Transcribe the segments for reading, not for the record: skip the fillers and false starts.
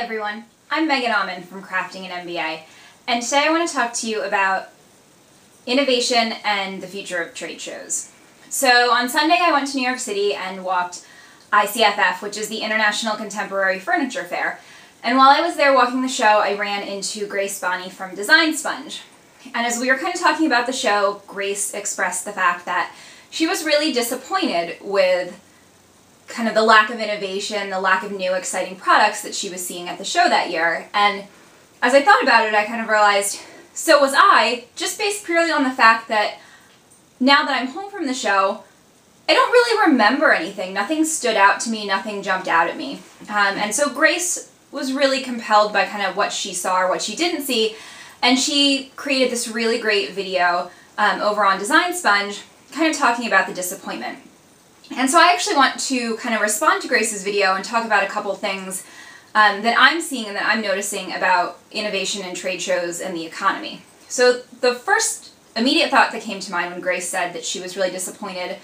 everyone, I'm Megan from Crafting an MBA, and today I want to talk to you about innovation and the future of trade shows. So on Sunday I went to New York City and walked ICFF, which is the International Contemporary Furniture Fair, and while I was there walking the show I ran into Grace Bonney from Design Sponge. And as we were kind of talking about the show, Grace expressed the fact that she was really disappointed with kind of the lack of innovation, the lack of new exciting products that she was seeing at the show that year. And as I thought about it, I kind of realized, so was I, just based purely on the fact that now that I'm home from the show, I don't really remember anything. Nothing stood out to me, nothing jumped out at me. And so Grace was really compelled by kind of what she saw or what she didn't see, and she created this really great video over on Design Sponge, kind of talking about the disappointment. And so I actually want to kind of respond to Grace's video and talk about a couple things that I'm seeing and that I'm noticing about innovation in trade shows and the economy. So the first immediate thought that came to mind when Grace said that she was really disappointed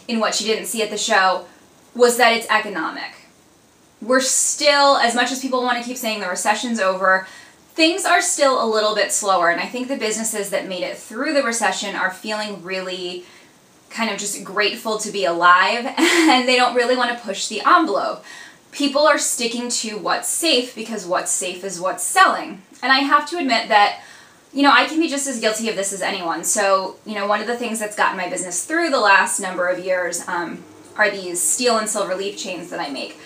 in what she didn't see at the show was that it's economic. We're still, as much as people want to keep saying the recession's over, things are still a little bit slower, and I think the businesses that made it through the recession are feeling really kind of just grateful to be alive, and they don't really want to push the envelope. People are sticking to what's safe because what's safe is what's selling. And I have to admit that, I can be just as guilty of this as anyone. So, one of the things that's gotten my business through the last number of years are these steel and silver leaf chains that I make.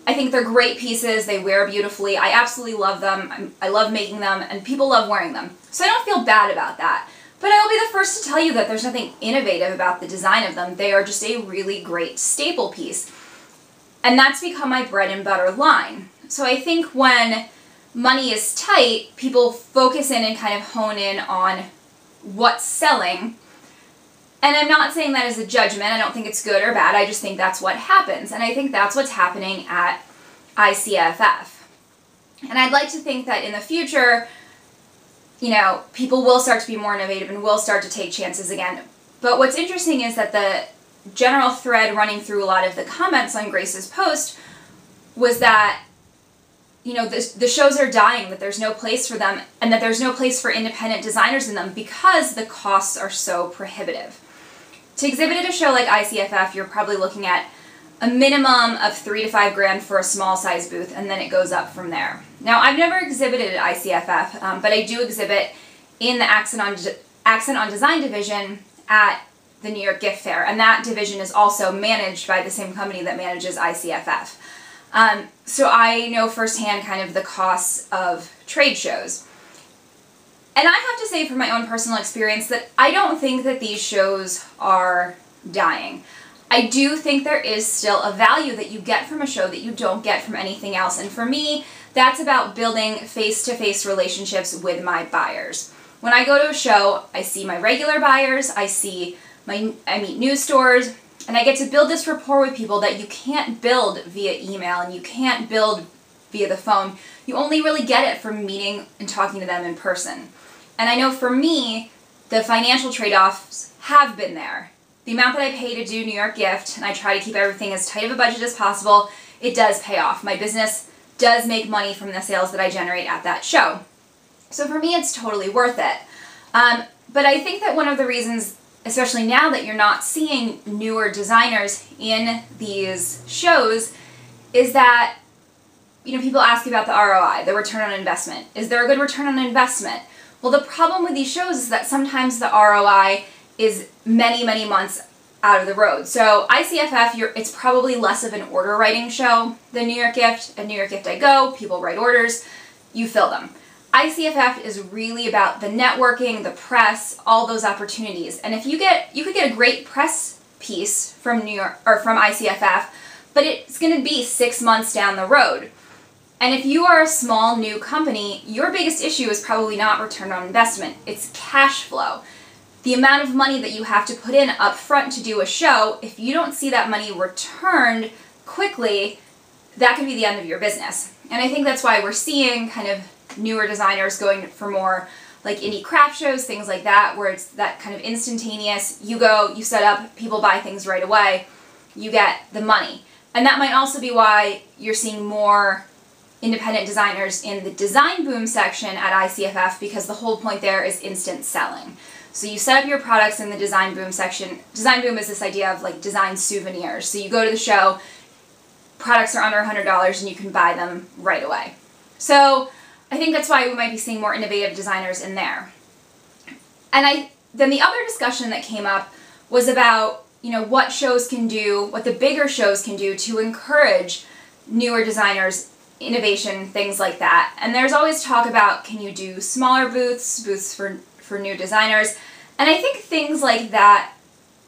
I think they're great pieces, they wear beautifully, I absolutely love them, I love making them, and people love wearing them. So I don't feel bad about that. But I will be the first to tell you that there's nothing innovative about the design of them. They are just a really great staple piece. And that's become my bread and butter line. So I think when money is tight, people focus in and kind of hone in on what's selling. And I'm not saying that as a judgment. I don't think it's good or bad. I just think that's what happens. And I think that's what's happening at ICFF. And I'd like to think that in the future, people will start to be more innovative and will start to take chances again. But what's interesting is that the general thread running through a lot of the comments on Grace's post was that, the shows are dying, that there's no place for them, and that there's no place for independent designers in them because the costs are so prohibitive. To exhibit at a show like ICFF, you're probably looking at a minimum of $3 to $5 grand for a small size booth, and then it goes up from there. Now, I've never exhibited at ICFF, but I do exhibit in the Accent on Design division at the New York Gift Fair, and that division is also managed by the same company that manages ICFF. So I know firsthand kind of the costs of trade shows. And I have to say from my own personal experience that I don't think that these shows are dying. I do think there is still a value that you get from a show that you don't get from anything else. And for me, that's about building face-to-face relationships with my buyers. When I go to a show, I see my regular buyers, I meet new stores, and I get to build this rapport with people that you can't build via email and you can't build via the phone. You only really get it from meeting and talking to them in person. And I know for me, the financial trade-offs have been there. The amount that I pay to do New York Gift, and I try to keep everything as tight of a budget as possible, it does pay off. My business does make money from the sales that I generate at that show. So for me, it's totally worth it. But I think that one of the reasons, especially now that you're not seeing newer designers in these shows, is that, people ask about the ROI, the return on investment. Is there a good return on investment? Well, the problem with these shows is that sometimes the ROI is many, many months out of the road. So ICFF, it's probably less of an order writing show than New York Gift. At New York Gift I go, people write orders, you fill them. ICFF is really about the networking, the press, all those opportunities. And if you could get a great press piece from New York or from ICFF, but it's going to be 6 months down the road. And if you are a small new company, your biggest issue is probably not return on investment, it's cash flow. The amount of money that you have to put in up front to do a show, if you don't see that money returned quickly, that could be the end of your business. And I think that's why we're seeing kind of newer designers going for more like indie craft shows, things like that, where it's that kind of instantaneous, you go, you set up, people buy things right away, you get the money. And that might also be why you're seeing more independent designers in the design boom section at ICFF because the whole point there is instant selling. So you set up your products in the design boom section. Design boom is this idea of like design souvenirs. So you go to the show, products are under $100 and you can buy them right away. So I think that's why we might be seeing more innovative designers in there. And then the other discussion that came up was about, you know, what shows can do, what the bigger shows can do to encourage newer designers, innovation, things like that. And there's always talk about, can you do smaller booths for new designers? And I think things like that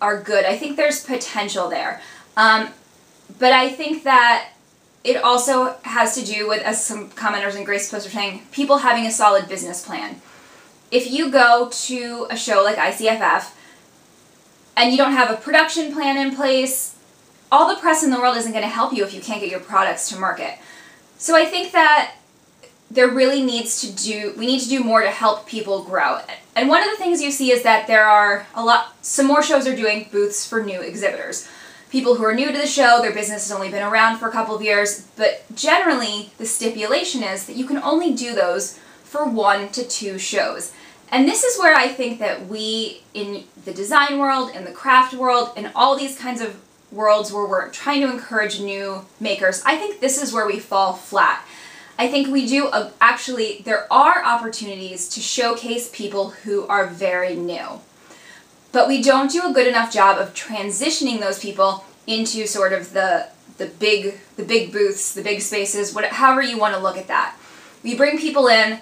are good. I think there's potential there. But I think that it also has to do with, as some commenters in Grace's post were saying, people having a solid business plan. If you go to a show like ICFF and you don't have a production plan in place, all the press in the world isn't going to help you if you can't get your products to market. So I think that we need to do more to help people grow. And one of the things you see is that there are some more shows are doing booths for new exhibitors. People who are new to the show, their business has only been around for a couple of years, but generally the stipulation is that you can only do those for 1 to 2 shows. And this is where I think that we, in the design world, in the craft world, in all these kinds of worlds where we're trying to encourage new makers, I think this is where we fall flat. I think we do, actually, there are opportunities to showcase people who are very new. But we don't do a good enough job of transitioning those people into sort of the big booths, the big spaces, however you want to look at that. We bring people in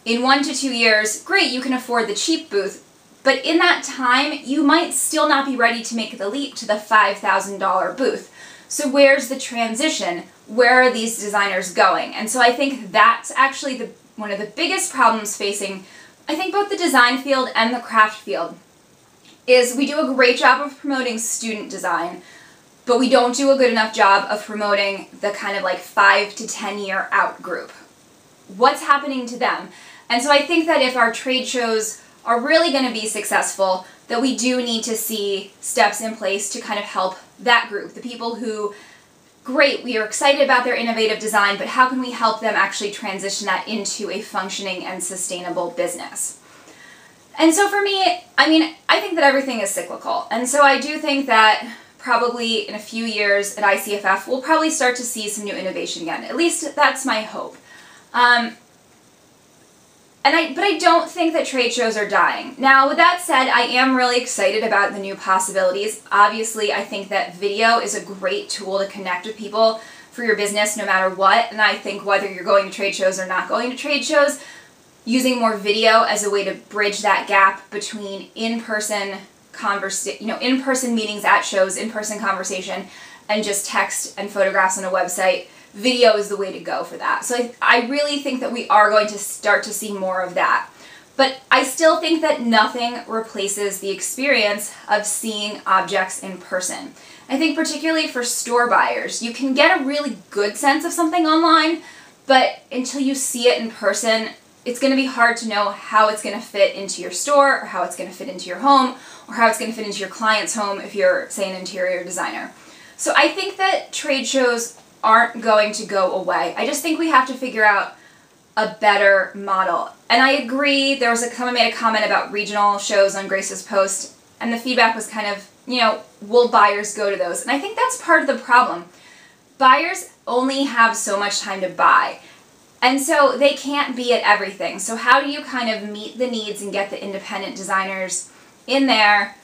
1 to 2 years, great, you can afford the cheap booth, but in that time, you might still not be ready to make the leap to the $5,000 booth. So where's the transition? Where are these designers going? And so I think that's actually one of the biggest problems facing, I think, both the design field and the craft field, is we do a great job of promoting student design, but we don't do a good enough job of promoting the kind of like 5 to 10 year out group. What's happening to them? And so I think that if our trade shows are really going to be successful, that we do need to see steps in place to kind of help that group, the people who, great, we are excited about their innovative design, but how can we help them actually transition that into a functioning and sustainable business? And so for me, I mean, I think that everything is cyclical. And so I do think that probably in a few years at ICFF, we'll probably start to see some new innovation again. At least that's my hope. But I don't think that trade shows are dying. Now, with that said, I am really excited about the new possibilities. Obviously, I think that video is a great tool to connect with people for your business no matter what. And I think whether you're going to trade shows or not going to trade shows, using more video as a way to bridge that gap between in-person meetings at shows, in-person conversation, and just text and photographs on a website, video is the way to go for that. So I really think that we are going to start to see more of that. But I still think that nothing replaces the experience of seeing objects in person. I think particularly for store buyers, you can get a really good sense of something online, but until you see it in person, it's going to be hard to know how it's going to fit into your store, or how it's going to fit into your home, or how it's going to fit into your client's home if you're, say, an interior designer. So I think that trade shows aren't going to go away. I just think we have to figure out a better model. And I agree, someone made a comment about regional shows on Grace's post, and the feedback was kind of, will buyers go to those? And I think that's part of the problem. Buyers only have so much time to buy. And so they can't be at everything. So how do you kind of meet the needs and get the independent designers in there,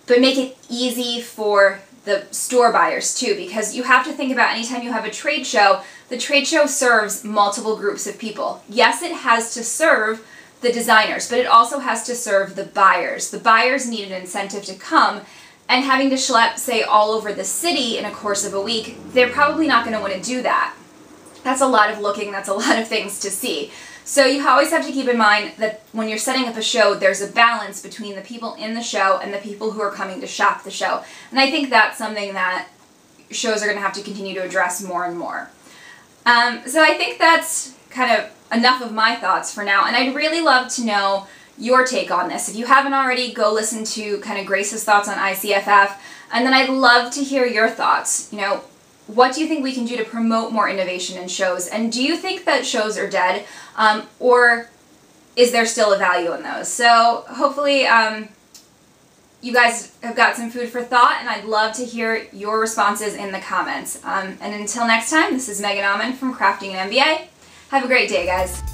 but make it easy for the store buyers too? Because you have to think about anytime you have a trade show, the trade show serves multiple groups of people. Yes, it has to serve the designers, but it also has to serve the buyers. The buyers need an incentive to come, and having to schlep, say, all over the city in a course of a week, they're probably not going to want to do that. That's a lot of looking, that's a lot of things to see. So you always have to keep in mind that when you're setting up a show, there's a balance between the people in the show and the people who are coming to shop the show. And I think that's something that shows are going to have to continue to address more and more. So I think that's kind of enough of my thoughts for now, and I'd really love to know your take on this. If you haven't already, go listen to kind of Grace's thoughts on ICFF, and then I'd love to hear your thoughts. What do you think we can do to promote more innovation in shows? And do you think that shows are dead, or is there still a value in those? So hopefully you guys have got some food for thought, and I'd love to hear your responses in the comments. And until next time, this is Megan Auman from Crafting an MBA. Have a great day, guys.